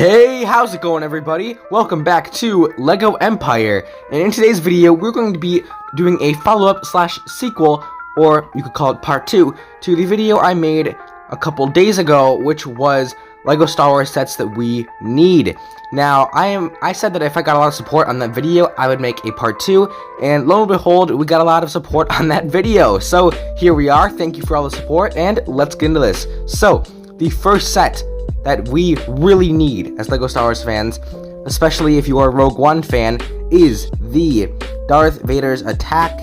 Hey, how's it going, everybody? Welcome back to LEGO Empire, and in today's video we're going to be doing a follow-up slash sequel, or you could call it part 2, to the video I made a couple days ago, which was LEGO Star Wars sets that we need. Now, I said that if I got a lot of support on that video, I would make a part 2, and lo and behold, we got a lot of support on that video. So, here we are. Thank you for all the support, and let's get into this. So, the first set that we really need as LEGO Star Wars fans, especially if you are a Rogue One fan, is the Darth Vaders Attack.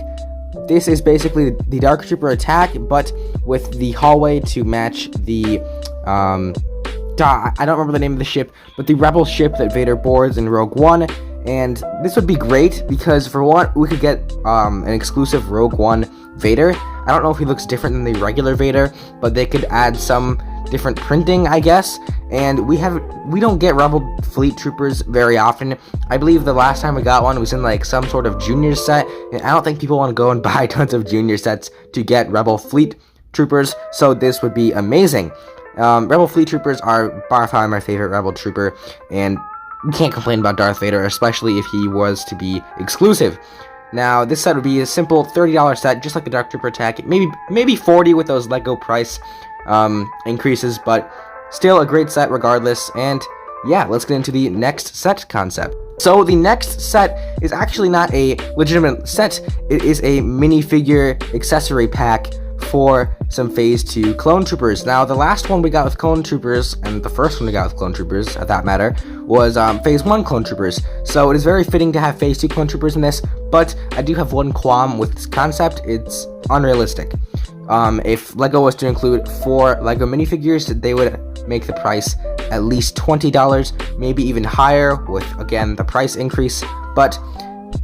This is basically the Dark Trooper Attack, but with the hallway to match the, I don't remember the name of the ship, but the Rebel ship that Vader boards in Rogue One. And this would be great because, for one, we could get an exclusive Rogue One Vader. I don't know if he looks different than the regular Vader, but they could add some different printing, I guess. And we don't get Rebel Fleet Troopers very often. I believe the last time we got one was in like some sort of junior set, and I don't think people want to go and buy tons of junior sets to get Rebel Fleet Troopers, so this would be amazing. Rebel Fleet Troopers are by far my favorite Rebel Trooper, and you can't complain about Darth Vader, especially if he was to be exclusive. Now, this set would be a simple $30 set, just like the Dark Trooper Attack. Maybe $40 with those LEGO price increases, but still a great set regardless. And yeah, let's get into the next set concept. So the next set is actually not a legitimate set. It is a minifigure accessory pack for some Phase 2 clone troopers. Now, the last one we got with clone troopers, and the first one we got with clone troopers, at that matter, was Phase 1 clone troopers. So it is very fitting to have Phase 2 clone troopers in this, but I do have one qualm with this concept. It's unrealistic. If LEGO was to include 4 LEGO minifigures, they would make the price at least $20, maybe even higher with, again, the price increase. But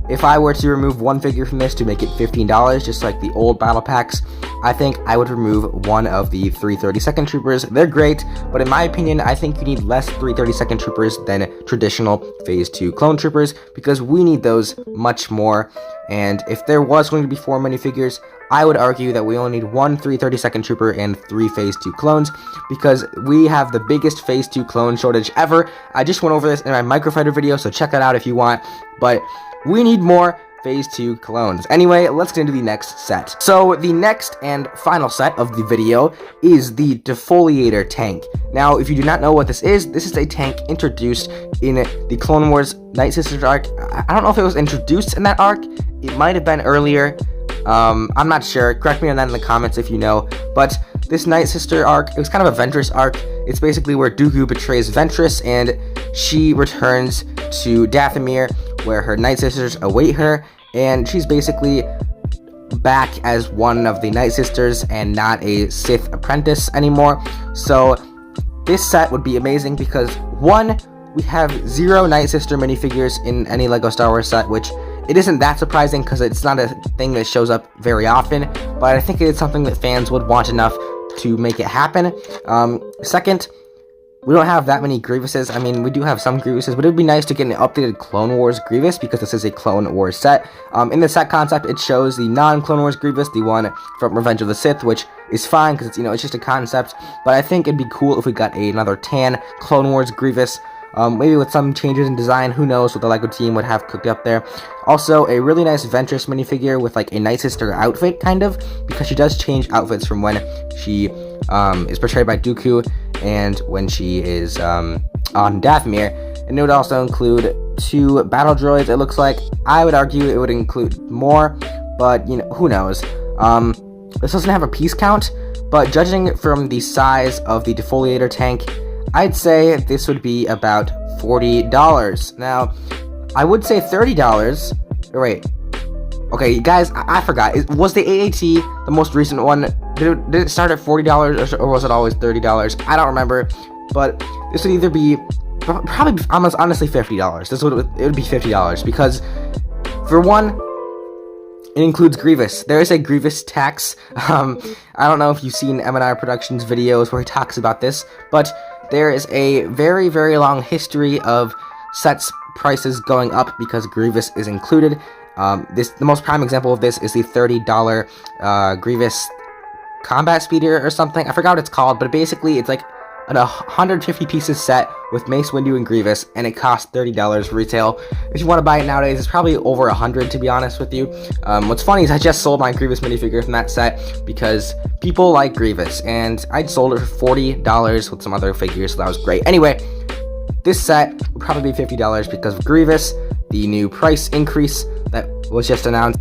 if I were to remove one figure from this to make it $15, just like the old battle packs, I think I would remove one of the 3 32nd Troopers. They're great, but in my opinion, I think you need less 3 32nd Troopers than traditional Phase 2 clone troopers, because we need those much more. And if there was going to be 4 minifigures, I would argue that we only need 1 3 32nd Trooper and 3 Phase 2 clones, because we have the biggest Phase 2 clone shortage ever. I just went over this in my Microfighter video, so check that out if you want, but we need more Phase 2 clones. Anyway, let's get into the next set. So, the next and final set of the video is the Defoliator Tank. Now, if you do not know what this is a tank introduced in the Clone Wars Night Sisters arc. I don't know if it was introduced in that arc. It might have been earlier. I'm not sure. Correct me on that in the comments if you know. But this Night Sister arc, it was kind of a Ventress arc. It's basically where Dooku betrays Ventress, and she returns to Dathomir, where her Night Sisters await her, and she's basically back as one of the Night Sisters and not a Sith apprentice anymore. So this set would be amazing because, one, we have 0 Night Sister minifigures in any LEGO Star Wars set, which it isn't that surprising because it's not a thing that shows up very often, but I think it is something that fans would want enough to make it happen. Second, we don't have that many Grievouses. I mean, we do have some Grievouses, but it would be nice to get an updated Clone Wars Grievous, because this is a Clone Wars set. In the set concept, it shows the non-Clone Wars Grievous, the one from Revenge of the Sith, which is fine, because it's, it's just a concept, but I think it'd be cool if we got another tan Clone Wars Grievous, maybe with some changes in design. Who knows what the LEGO team would have cooked up there. Also, a really nice Ventress minifigure with like a Night Sister outfit, kind of, because she does change outfits from when she is portrayed by Dooku and when she is on Dathomir. And it would also include 2 battle droids, it looks like. I would argue it would include more, but who knows. This doesn't have a piece count, but judging from the size of the Defoliator Tank, I'd say this would be about $40. Now, I would say $30. Wait. Okay, guys, I forgot. Was the AAT the most recent one? Did it start at $40 or was it always $30? I don't remember. But this would either be probably almost honestly $50. It would be $50 because, for one, it includes Grievous. There is a Grievous tax. I don't know if you've seen M&R Productions videos where he talks about this, but there is a very, very long history of sets prices going up because Grievous is included. The most prime example of this is the $30 Grievous Combat Speeder or something. I forgot what it's called, but basically it's like a 150 pieces set with Mace Windu and Grievous, and it costs $30 retail. If you want to buy it nowadays, it's probably over 100 to be honest with you. What's funny is I just sold my Grievous minifigure from that set because people like Grievous, and I sold it for $40 with some other figures, so that was great. Anyway, this set would probably be $50 because of Grievous, the new price increase that was just announced,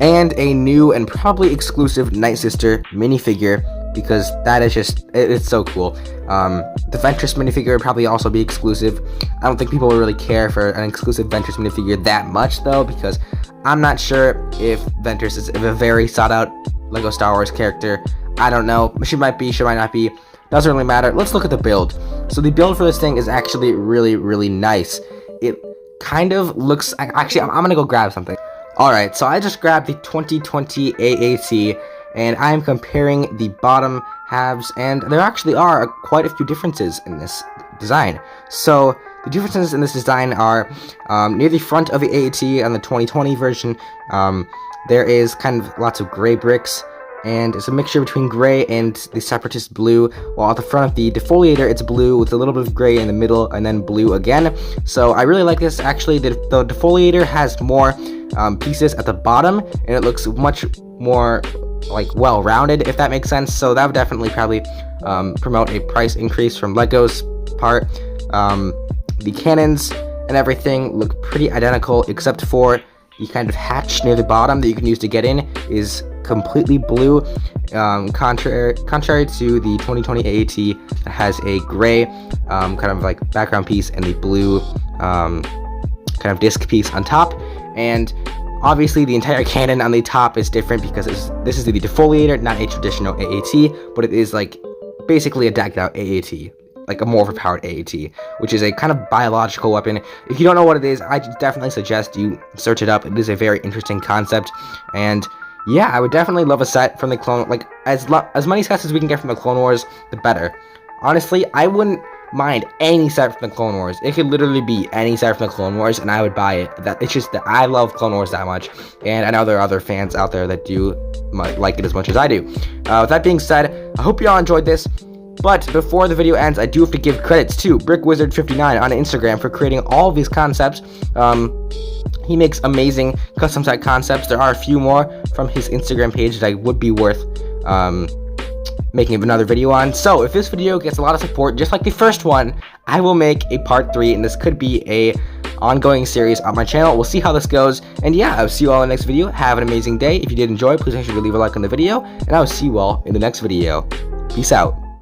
and a new and probably exclusive Night Sister minifigure, because that is just, it's so cool. The Ventress minifigure would probably also be exclusive. I don't think people will really care for an exclusive Ventress minifigure that much though, because I'm not sure if Ventress is a very sought out LEGO Star Wars character. I don't know, she might be, she might not be, doesn't really matter. Let's look at the build. So the build for this thing is actually really nice. It kind of looks, actually I'm gonna go grab something. Alright, so I just grabbed the 2020 AAT, and I'm comparing the bottom halves, and there actually are quite a few differences in this design. So the differences in this design are near the front of the AAT and the 2020 version, there is kind of lots of gray bricks, and it's a mixture between gray and the Separatist blue, while at the front of the Defoliator it's blue with a little bit of gray in the middle and then blue again. So I really like this. Actually, the Defoliator has more pieces at the bottom, and it looks much more like well-rounded, if that makes sense. So that would definitely probably promote a price increase from LEGO's part. The cannons and everything look pretty identical, except for the kind of hatch near the bottom that you can use to get in is completely blue, contrary to the 2020 AAT that has a gray kind of like background piece and the blue kind of disc piece on top. And obviously the entire cannon on the top is different because this is the Defoliator, not a traditional AAT, but it is like basically a decked out AAT, like a more overpowered AAT, which is a kind of biological weapon. If you don't know what it is, I definitely suggest you search it up. It is a very interesting concept, and yeah, I would definitely love a set from the Clone, like as many sets as we can get from the Clone Wars, the better. Honestly, I wouldn't mind any set from the Clone Wars. It could literally be any set from the Clone Wars, and I would buy it. It's just that I love Clone Wars that much, and I know there are other fans out there that do like it as much as I do. With that being said, I hope you all enjoyed this. But before the video ends, I do have to give credits to BrickWizard59 on Instagram for creating all of these concepts. He makes amazing custom set concepts. There are a few more from his Instagram page that would be worth making another video on. So if this video gets a lot of support, just like the first one, I will make a part 3, and this could be a ongoing series on my channel. We'll see how this goes, and yeah, I'll see you all in the next video. Have an amazing day. If you did enjoy, please make sure to leave a like on the video, and I will see you all in the next video. Peace out.